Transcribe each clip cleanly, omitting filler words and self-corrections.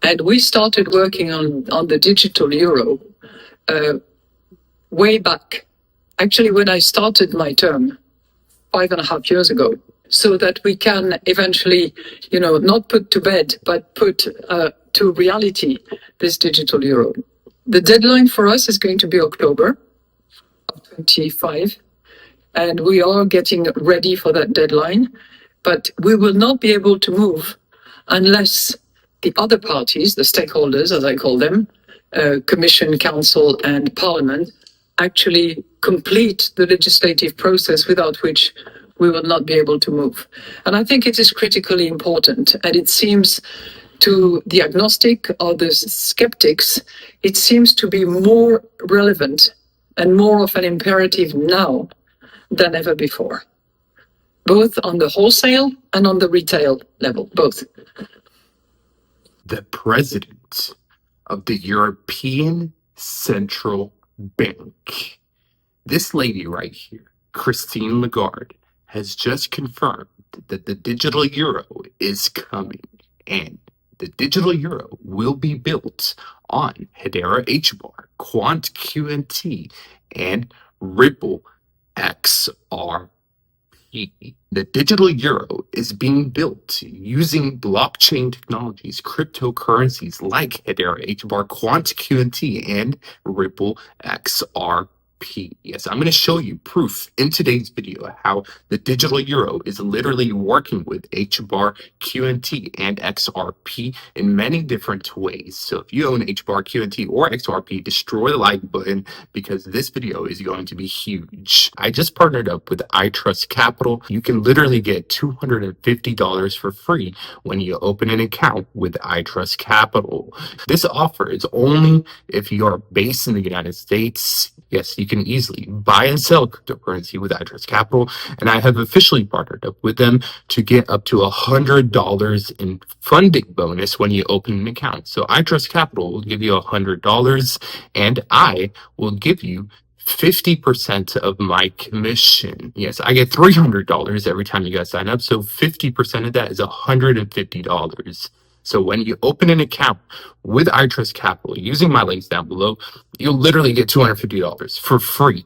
And we started working on the digital euro way back. Actually, when I started my term 5.5 years ago, so that we can eventually, not put to bed, but put to reality this digital euro. The deadline for us is going to be October of 25, and we are getting ready for that deadline, but we will not be able to move unless the other parties, the stakeholders, as I call them, Commission, Council, and Parliament, actually complete the legislative process, without which we will not be able to move. And I think it is critically important. And it seems to the agnostic or the skeptics, it seems to be more relevant and more of an imperative now than ever before, both on the wholesale and on the retail level, both. The president of the European Central Bank, this lady right here, Christine Lagarde, has just confirmed that the digital euro is coming, and the digital euro will be built on Hedera HBAR, Quant QNT, and Ripple XRP. The digital euro is being built using blockchain technologies, cryptocurrencies like Hedera HBAR, Quant QNT, and Ripple XRP. Yes, I'm going to show you proof in today's video how the digital euro is literally working with HBAR, QNT, and XRP in many different ways. So if you own HBAR, QNT, or XRP, destroy the like button because this video is going to be huge. I just partnered up with iTrust Capital. You can literally get $250 for free when you open an account with iTrust Capital. This offer is only if you are based in the United States. Yes, you can easily buy and sell cryptocurrency with iTrust Capital, and I have officially partnered up with them to get up to $100 in funding bonus when you open an account. So iTrust Capital will give you $100, and I will give you 50% of my commission. Yes, I get $300 every time you guys sign up, so 50% of that is $150. So when you open an account with iTrust Capital using my links down below, you'll literally get $250 for free.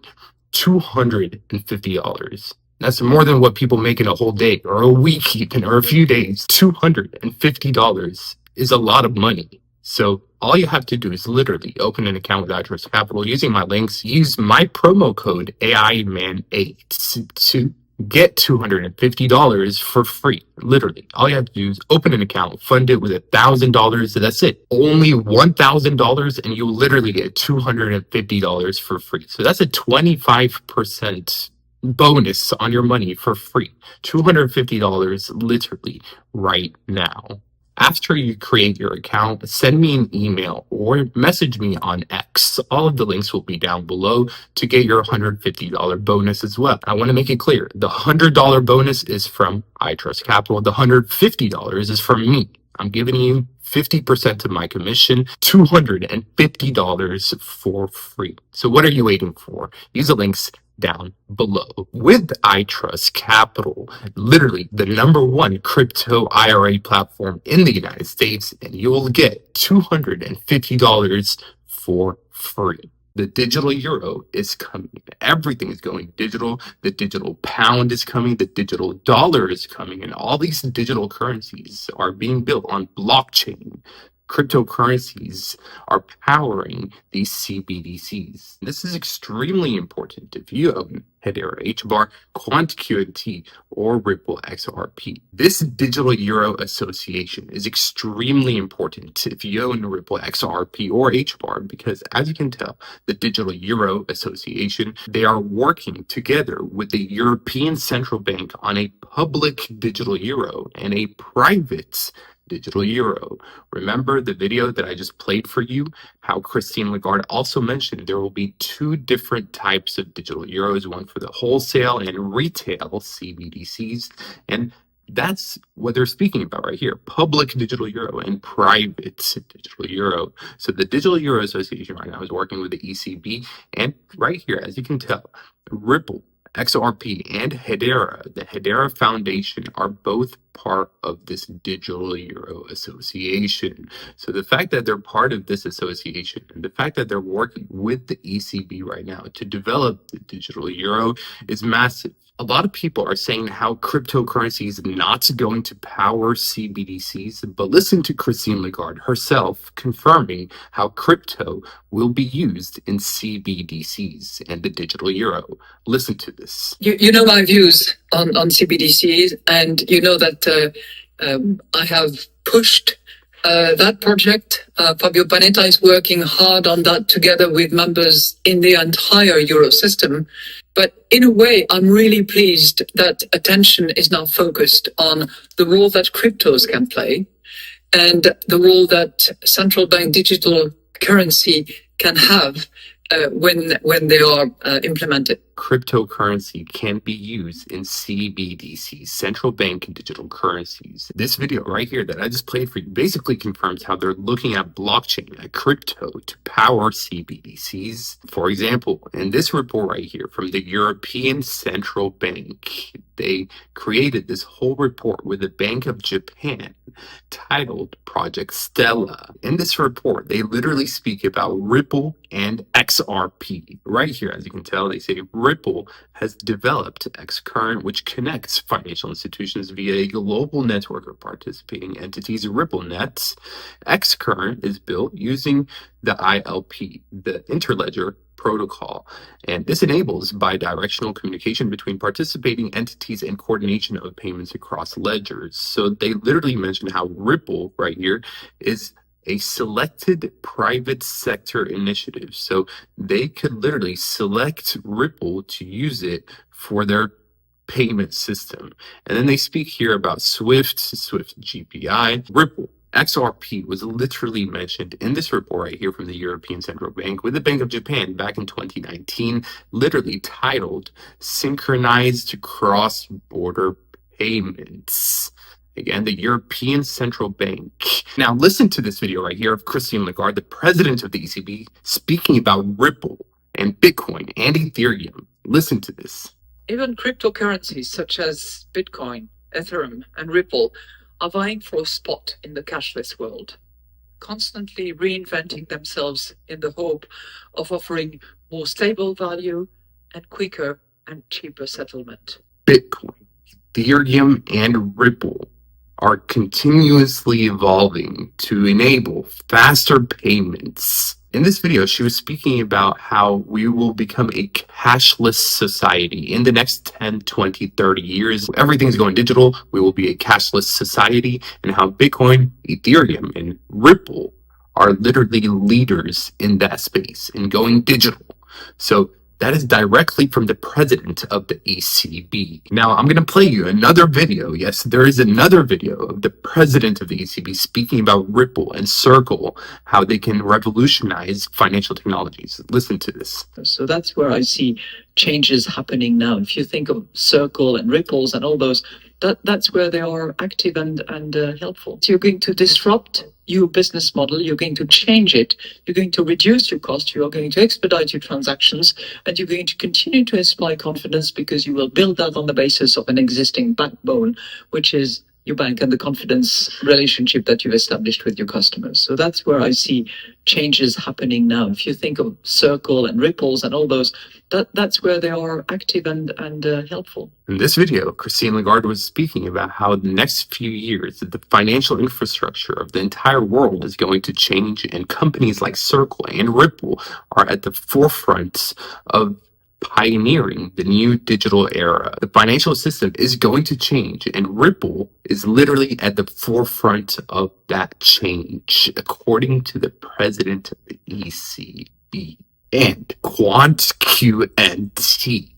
$250. That's more than what people make in a whole day or a week even, or a few days. $250 is a lot of money. So all you have to do is literally open an account with iTrust Capital using my links. Use my promo code AIMAN8 to get $250 for free. Literally, all you have to do is open an account, fund it with $1,000. That's it. Only $1,000, and you literally get $250 for free. So that's a 25% bonus on your money for free. $250 literally right now. After you create your account, send me an email or message me on X. All of the links will be down below to get your $150 bonus as well. I want to make it clear, the $100 bonus is from iTrust Capital. The $150 is from me. I'm giving you 50% of my commission, $250 for free. So what are you waiting for? Use the links down below. With iTrust Capital, literally the #1 crypto IRA platform in the United States, and you'll get $250 for free. The digital euro is coming. Everything is going digital. The digital pound is coming. The digital dollar is coming. And all these digital currencies are being built on blockchain. Cryptocurrencies are powering these CBDCs. This is extremely important if you own Hedera HBAR, Quant QNT, or Ripple XRP. This digital euro association is extremely important if you own Ripple XRP or HBAR, because as you can tell, the digital euro association, they are working together with the European Central Bank on a public digital euro and a private digital euro. Remember the video that I just played for you, how Christine Lagarde also mentioned there will be 2 different types of digital euros, one for the wholesale and retail CBDCs, and that's what they're speaking about right here, public digital euro and private digital euro. So the Digital Euro Association right now is working with the ECB, and right here, as you can tell, Ripple, XRP, and Hedera, the Hedera Foundation, are both part of this digital euro association. So the fact that they're part of this association and the fact that they're working with the ECB right now to develop the digital euro is massive. A lot of people are saying how cryptocurrency is not going to power CBDCs, but listen to Christine Lagarde herself confirming how crypto will be used in CBDCs and the digital euro. Listen to this. You know my views on CBDCs, and you know that I have pushed that project. Fabio Panetta is working hard on that together with members in the entire euro system. But in a way, I'm really pleased that attention is now focused on the role that cryptos can play and the role that central bank digital currency can have when they are implemented. Cryptocurrency can be used in CBDCs, central bank digital currencies. This video right here that I just played for you basically confirms how they're looking at blockchain, at crypto, to power CBDCs. For example, in this report right here from the European Central Bank, they created this whole report with the Bank of Japan titled Project Stella. In this report, they literally speak about Ripple and XRP. Right here, as you can tell, they say Ripple has developed Xcurrent, which connects financial institutions via a global network of participating entities, RippleNet. Xcurrent is built using the ILP, the Interledger protocol, and this enables bi-directional communication between participating entities and coordination of payments across ledgers. So they literally mention how Ripple right here is a selected private sector initiative. So they could literally select Ripple to use it for their payment system. And then they speak here about Swift GPI, Ripple. XRP was literally mentioned in this report right here from the European Central Bank with the Bank of Japan back in 2019, literally titled Synchronized Cross-Border Payments. Again, the European Central Bank. Now, listen to this video right here of Christine Lagarde, the president of the ECB, speaking about Ripple and Bitcoin and Ethereum. Listen to this. Even cryptocurrencies such as Bitcoin, Ethereum, and Ripple are vying for a spot in the cashless world, constantly reinventing themselves in the hope of offering more stable value and quicker and cheaper settlement. Bitcoin, Ethereum, and Ripple are continuously evolving to enable faster payments. In this video, she was speaking about how we will become a cashless society in the next 10, 20, 30 years. Everything's going digital. We will be a cashless society, and how Bitcoin, Ethereum, and Ripple are literally leaders in that space and going digital. So that is directly from the president of the ECB. Now, I'm going to play you another video. Yes, there is another video of the president of the ECB speaking about Ripple and Circle, how they can revolutionize financial technologies. Listen to this. So that's where I see changes happening now. If you think of Circle and Ripples and all those, that's where they are active and helpful. So you're going to disrupt your business model, you're going to change it, you're going to reduce your cost, you are going to expedite your transactions, and you're going to continue to inspire confidence because you will build that on the basis of an existing backbone, which is your bank and the confidence relationship that you've established with your customers. So that's where I see changes happening now. If you think of Circle and Ripples and all those, that's where they are active and helpful. In this video, Christine Lagarde was speaking about how the next few years, the financial infrastructure of the entire world is going to change, and companies like Circle and Ripple are at the forefront of pioneering the new digital era. The financial system is going to change, and Ripple is literally at the forefront of that change, according to the president of the ECB. And Quant QNT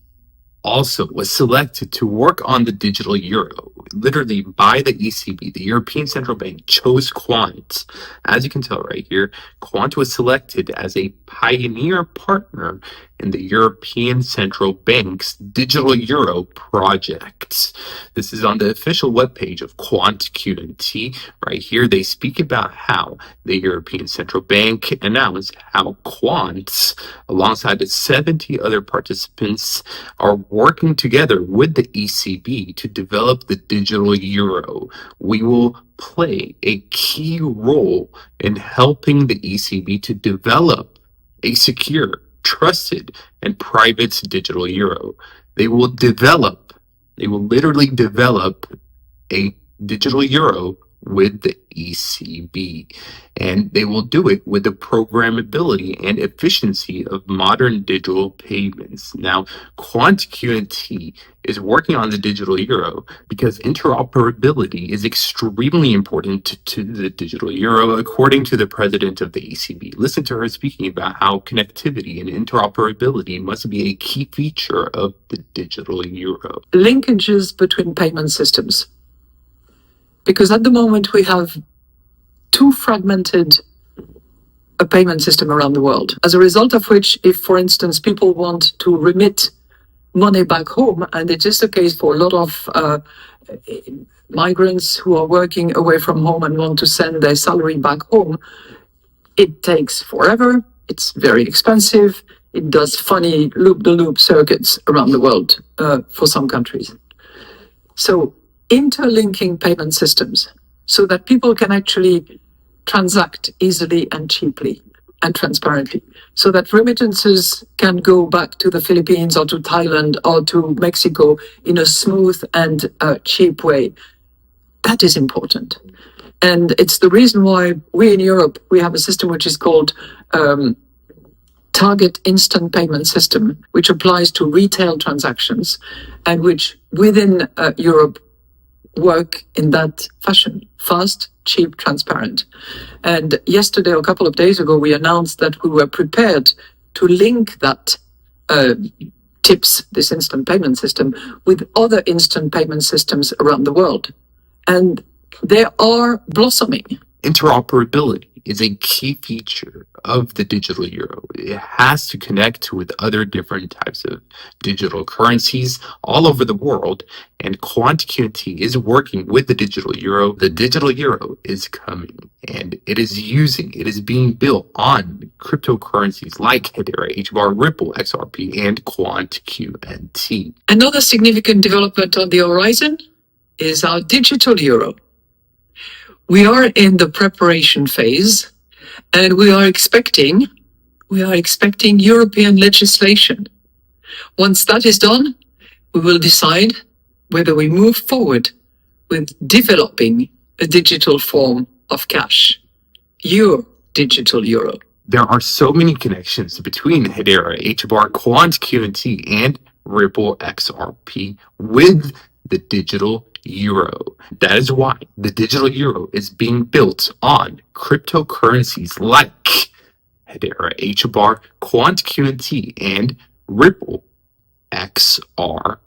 also was selected to work on the digital euro, literally by the ECB. The European Central Bank chose Quant. As you can tell right here, Quant was selected as a pioneer partner in the European Central Bank's digital euro project. This is on the official webpage of Quant QNT. Right here, they speak about how the European Central Bank announced how Quant, alongside the 70 other participants, are working together with the ECB to develop the digital euro. We will play a key role in helping the ECB to develop a secure, trusted, and private digital euro. They will literally develop a digital euro with the ECB, and they will do it with the programmability and efficiency of modern digital payments. Now, Quant QNT is working on the digital euro because interoperability is extremely important to the digital euro, according to the president of the ECB. Listen to her speaking about how connectivity and interoperability must be a key feature of the digital euro. Linkages between payment systems. Because at the moment we have too fragmented a payment system around the world, as a result of which, if, for instance, people want to remit money back home, and it is the case for a lot of migrants who are working away from home and want to send their salary back home, it takes forever, it's very expensive, it does funny loop-the-loop circuits around the world for some countries. So interlinking payment systems so that people can actually transact easily and cheaply and transparently, so that remittances can go back to the Philippines or to Thailand or to Mexico in a smooth and cheap way. That is important. And it's the reason why we in Europe, we have a system which is called Target Instant Payment System, which applies to retail transactions and which within Europe work in that fashion: fast, cheap, transparent. And yesterday, or a couple of days ago, we announced that we were prepared to link that TIPS, this instant payment system, with other instant payment systems around the world. And they are blossoming. Interoperability is a key feature of the digital euro. It has to connect with other different types of digital currencies all over the world, and Quant QNT is working with the digital euro. The digital euro is coming, and it is being built on cryptocurrencies like Hedera, HBAR, Ripple, XRP, and Quant QNT. Another significant development on the horizon is our digital euro. We are in the preparation phase, and we are expecting European legislation. Once that is done, we will decide whether we move forward with developing a digital form of cash, your digital euro. There are so many connections between Hedera, HBAR, Quant QNT, and Ripple XRP with the digital euro. That is why the digital euro is being built on cryptocurrencies like Hedera, HBAR, Quant QNT, and Ripple XRP.